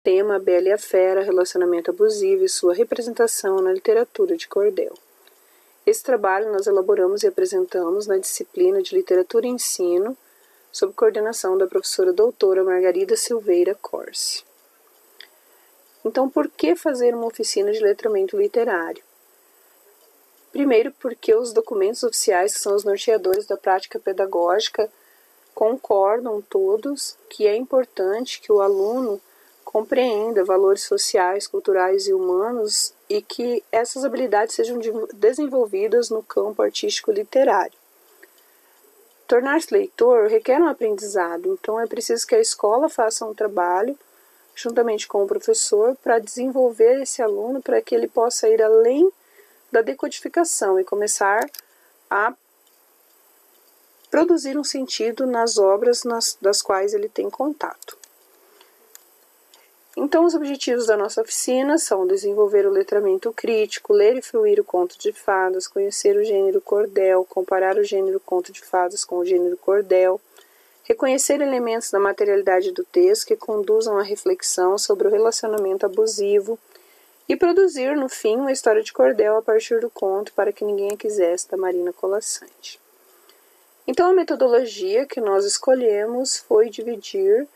tema A Bela e a Fera, relacionamento abusivo e sua representação na literatura de cordel. Esse trabalho nós elaboramos e apresentamos na disciplina de Literatura e Ensino, sob coordenação da professora doutora Margarida Silveira Corse. Então, por que fazer uma oficina de letramento literário? Primeiro, porque os documentos oficiais, que são os norteadores da prática pedagógica, concordam todos que é importante que o aluno compreenda valores sociais, culturais e humanos e que essas habilidades sejam desenvolvidas no campo artístico literário. Tornar-se leitor requer um aprendizado, então é preciso que a escola faça um trabalho, juntamente com o professor, para desenvolver esse aluno para que ele possa ir além da decodificação e começar a produzir um sentido nas obras das quais ele tem contato. Então, os objetivos da nossa oficina são desenvolver o letramento crítico, ler e fruir o conto de fadas, conhecer o gênero cordel, comparar o gênero conto de fadas com o gênero cordel, reconhecer elementos da materialidade do texto que conduzam à reflexão sobre o relacionamento abusivo e produzir, no fim, uma história de cordel a partir do conto Para que Ninguém a Quisesse, da Marina Colasanti. Então, a metodologia que nós escolhemos foi dividir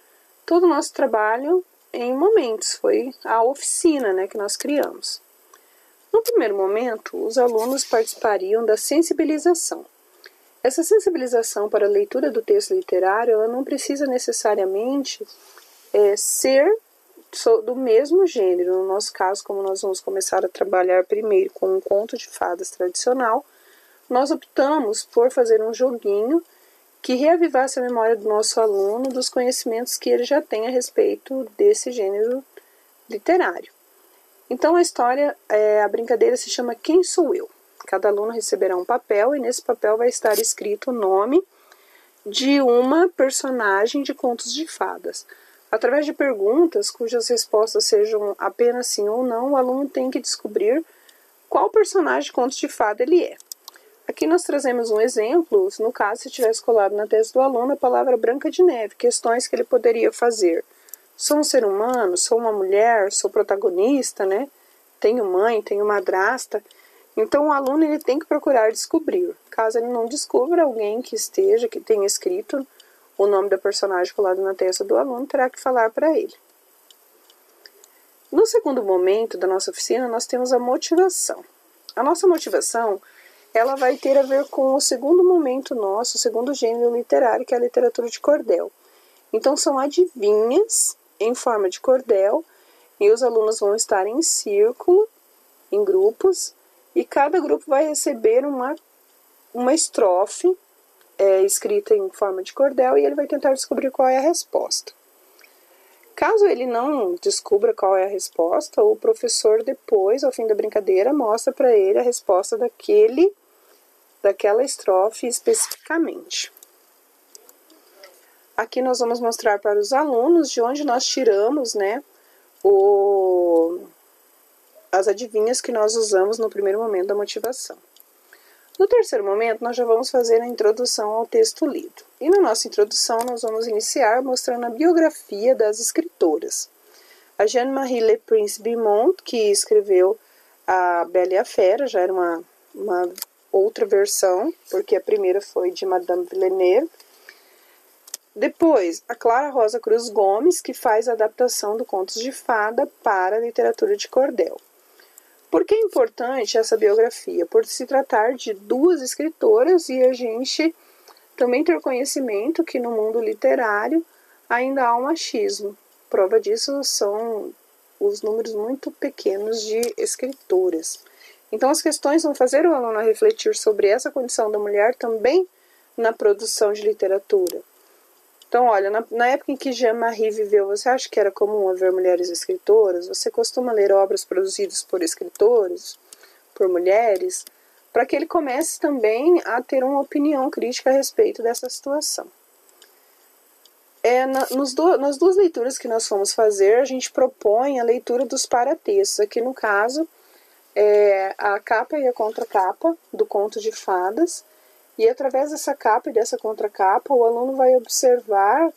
todo o nosso trabalho em momentos, foi a oficina que nós criamos. No primeiro momento, os alunos participariam da sensibilização. Essa sensibilização para a leitura do texto literário, ela não precisa necessariamente ser do mesmo gênero. No nosso caso, como nós vamos começar a trabalhar primeiro com um conto de fadas tradicional, nós optamos por fazer um joguinho que reavivasse a memória do nosso aluno dos conhecimentos que ele já tem a respeito desse gênero literário. Então a brincadeira se chama Quem Sou Eu? Cada aluno receberá um papel e nesse papel vai estar escrito o nome de uma personagem de contos de fadas. Através de perguntas cujas respostas sejam apenas sim ou não, o aluno tem que descobrir qual personagem de contos de fada ele é. Aqui nós trazemos um exemplo, no caso se tivesse colado na tese do aluno a palavra Branca de Neve, questões que ele poderia fazer. Sou um ser humano? Sou uma mulher? Sou protagonista, Tenho mãe? Tenho madrasta? Então o aluno ele tem que procurar descobrir. Caso ele não descubra, alguém que tenha escrito o nome da personagem colado na testa do aluno, terá que falar para ele. No segundo momento da nossa oficina, nós temos a motivação. A nossa motivação ela vai ter a ver com o segundo momento nosso, o segundo gênero literário, que é a literatura de cordel. Então, são adivinhas em forma de cordel, e os alunos vão estar em círculo, em grupos, e cada grupo vai receber uma estrofe escrita em forma de cordel, e ele vai tentar descobrir qual é a resposta. Caso ele não descubra qual é a resposta, o professor depois, ao fim da brincadeira, mostra para ele a resposta daquela estrofe especificamente. Aqui nós vamos mostrar para os alunos de onde nós tiramos as adivinhas que nós usamos no primeiro momento da motivação. No terceiro momento, nós já vamos fazer a introdução ao texto lido. E na nossa introdução, nós vamos iniciar mostrando a biografia das escritoras. A Jeanne-Marie Le Prince Beaumont, que escreveu A Bela e a Fera, já era uma outra versão, porque a primeira foi de Madame Villeneuve. Depois, a Clara Rosa Cruz Gomes, que faz a adaptação do Contos de Fada para a literatura de cordel. Por que é importante essa biografia? Por se tratar de duas escritoras e a gente também ter conhecimento que no mundo literário ainda há um machismo. Prova disso são os números muito pequenos de escritoras. Então as questões vão fazer o aluno refletir sobre essa condição da mulher também na produção de literatura. Então, olha, na época em que Jeanne-Marie viveu, você acha que era comum haver mulheres escritoras? Você costuma ler obras produzidas por escritores, por mulheres? Para que ele comece também a ter uma opinião crítica a respeito dessa situação. Nas duas leituras que nós fomos fazer, a gente propõe a leitura dos paratextos. Aqui no caso, a capa e a contracapa do Conto de Fadas. E através dessa capa e dessa contracapa, o aluno vai observar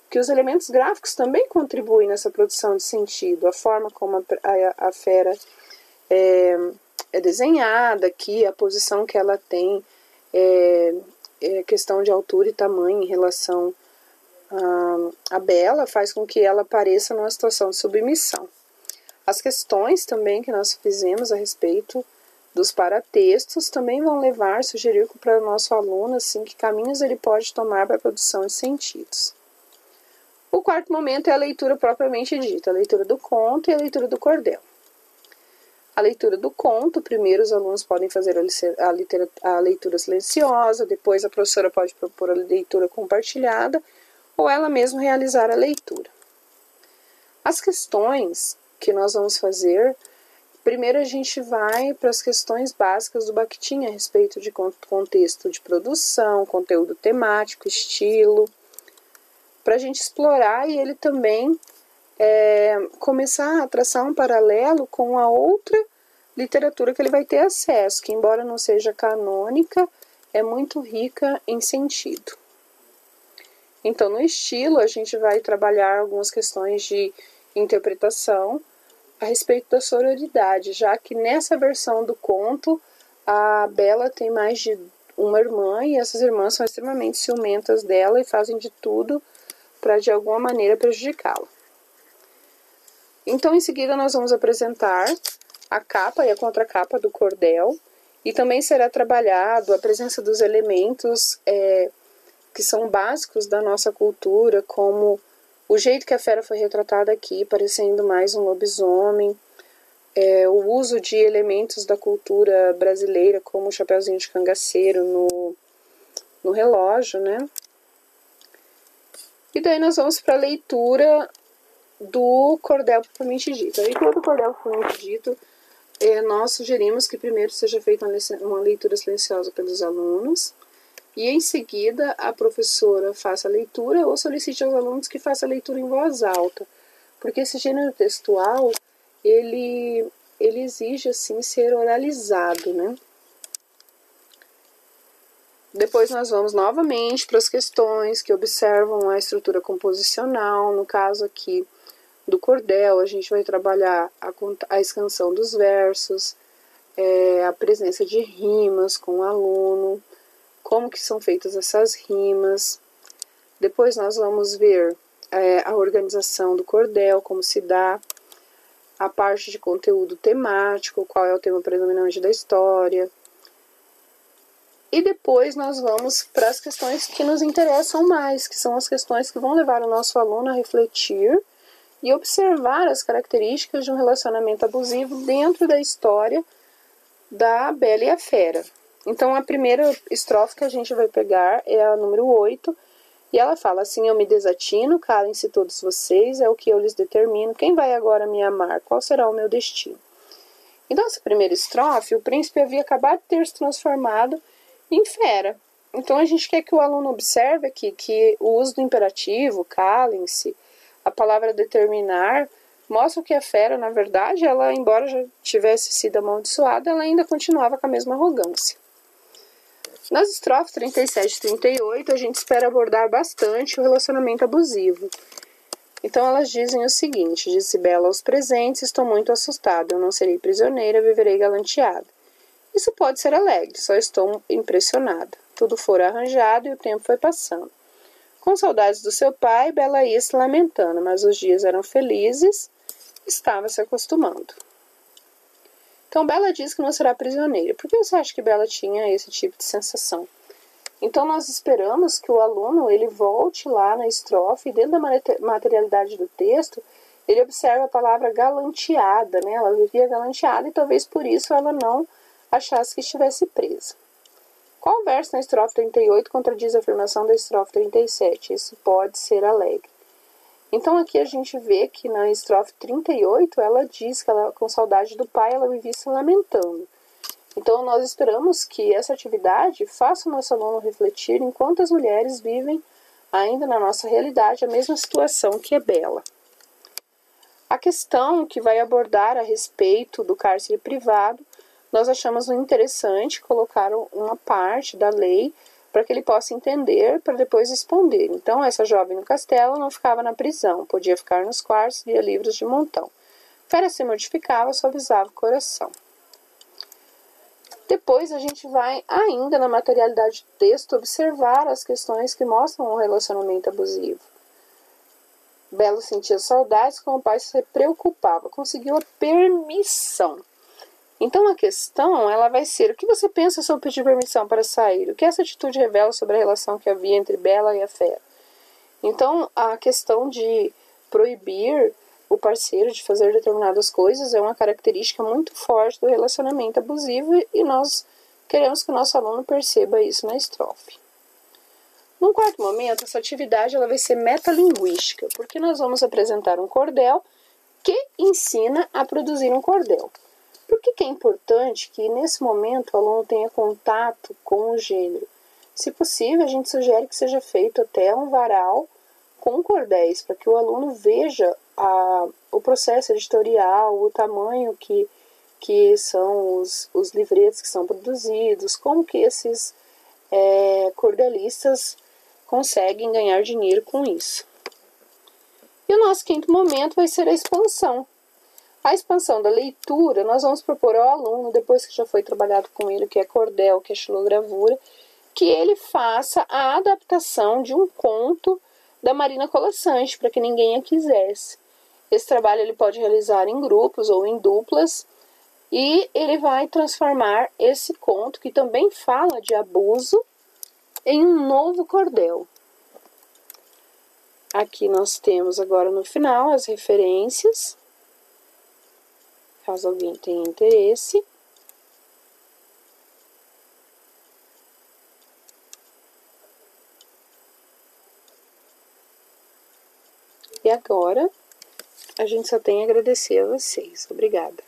que os elementos gráficos também contribuem nessa produção de sentido, a forma como a fera é desenhada aqui, a posição que ela tem, questão de altura e tamanho em relação a Bela, faz com que ela apareça numa situação de submissão. As questões também que nós fizemos a respeito dos paratextos também vão sugerir para o nosso aluno assim, que caminhos ele pode tomar para a produção de sentidos. O quarto momento é a leitura propriamente dita, a leitura do conto e a leitura do cordel. A leitura do conto, primeiro os alunos podem fazer a leitura silenciosa, depois a professora pode propor a leitura compartilhada, ou ela mesma realizar a leitura. As questões que nós vamos fazer, primeiro a gente vai para as questões básicas do Bakhtin a respeito de contexto de produção, conteúdo temático, estilo, para a gente explorar e ele também começar a traçar um paralelo com a outra literatura que ele vai ter acesso, que embora não seja canônica, é muito rica em sentido. Então, no estilo, a gente vai trabalhar algumas questões de interpretação a respeito da sororidade, já que nessa versão do conto, a Bela tem mais de uma irmã e essas irmãs são extremamente ciumentas dela e fazem de tudo para, de alguma maneira, prejudicá-la. Então, em seguida, nós vamos apresentar a capa e a contracapa do cordel e também será trabalhado a presença dos elementos que são básicos da nossa cultura, como o jeito que a fera foi retratada aqui, parecendo mais um lobisomem, o uso de elementos da cultura brasileira, como o chapeuzinho de cangaceiro no relógio, né? E daí nós vamos para a leitura do cordel propriamente dito. A leitura do cordel propriamente dito, nós sugerimos que primeiro seja feita uma leitura silenciosa pelos alunos, e em seguida a professora faça a leitura ou solicite aos alunos que façam a leitura em voz alta, porque esse gênero textual, ele exige assim ser oralizado, né? Depois nós vamos novamente para as questões que observam a estrutura composicional, no caso aqui do cordel, a gente vai trabalhar a expansão dos versos, a presença de rimas com o aluno, como que são feitas essas rimas. Depois nós vamos ver a organização do cordel, como se dá, a parte de conteúdo temático, qual é o tema predominante da história. E depois nós vamos para as questões que nos interessam mais, que são as questões que vão levar o nosso aluno a refletir e observar as características de um relacionamento abusivo dentro da história da Bela e a Fera. Então, a primeira estrofe que a gente vai pegar é a número 8, e ela fala assim: eu me desatino, calem-se todos vocês, é o que eu lhes determino, quem vai agora me amar, qual será o meu destino? Então, essa primeira estrofe, o príncipe havia acabado de ter se transformado em fera. Então, a gente quer que o aluno observe aqui que o uso do imperativo, calem-se, a palavra determinar, mostra que a fera, na verdade, ela, embora já tivesse sido amaldiçoada, ela ainda continuava com a mesma arrogância. Nas estrofes 37 e 38, a gente espera abordar bastante o relacionamento abusivo. Então elas dizem o seguinte: disse Bela aos presentes, estou muito assustada, eu não serei prisioneira, viverei galanteada. Isso pode ser alegre, só estou impressionada. Tudo fora arranjado e o tempo foi passando. Com saudades do seu pai, Bela ia se lamentando, mas os dias eram felizes, estava se acostumando. Então Bela diz que não será prisioneira. Por que você acha que Bela tinha esse tipo de sensação? Então nós esperamos que o aluno ele volte lá na estrofe e dentro da materialidade do texto ele observe a palavra galanteada, né? Ela vivia galanteada e talvez por isso ela não achasse que estivesse presa. Qual verso na estrofe 38 contradiz a afirmação da estrofe 37? Isso pode ser alegre. Então aqui a gente vê que na estrofe 38 ela diz que ela, com saudade do pai, ela vivia se lamentando. Então nós esperamos que essa atividade faça o nosso aluno refletir em quantas mulheres vivem ainda na nossa realidade a mesma situação que é Bela. A questão que vai abordar a respeito do cárcere privado, nós achamos interessante colocar uma parte da lei para que ele possa entender, para depois responder. Então, essa jovem no castelo não ficava na prisão, podia ficar nos quartos, lia livros de montão. Fera se mortificava, suavizava o coração. Depois a gente vai ainda na materialidade do texto observar as questões que mostram um relacionamento abusivo. Belo sentia saudades, como o pai se preocupava, conseguiu a permissão. Então a questão ela vai ser: o que você pensa sobre pedir permissão para sair? O que essa atitude revela sobre a relação que havia entre Bela e a fera? Então a questão de proibir o parceiro de fazer determinadas coisas é uma característica muito forte do relacionamento abusivo e nós queremos que o nosso aluno perceba isso na estrofe. Num quarto momento, essa atividade ela vai ser metalinguística, porque nós vamos apresentar um cordel que ensina a produzir um cordel. Por que é importante que nesse momento o aluno tenha contato com o gênero? Se possível, a gente sugere que seja feito até um varal com cordéis, para que o aluno veja o processo editorial, o tamanho que são os livretos que são produzidos, como que esses cordelistas conseguem ganhar dinheiro com isso. E o nosso quinto momento vai ser a expansão. A expansão da leitura, nós vamos propor ao aluno, depois que já foi trabalhado com ele, que é cordel, que é xilogravura, que ele faça a adaptação de um conto da Marina Colasanti, para que ninguém a quisesse. Esse trabalho ele pode realizar em grupos ou em duplas, e ele vai transformar esse conto, que também fala de abuso, em um novo cordel. Aqui nós temos agora no final as referências, caso alguém tenha interesse. E agora, a gente só tem a agradecer a vocês. Obrigada.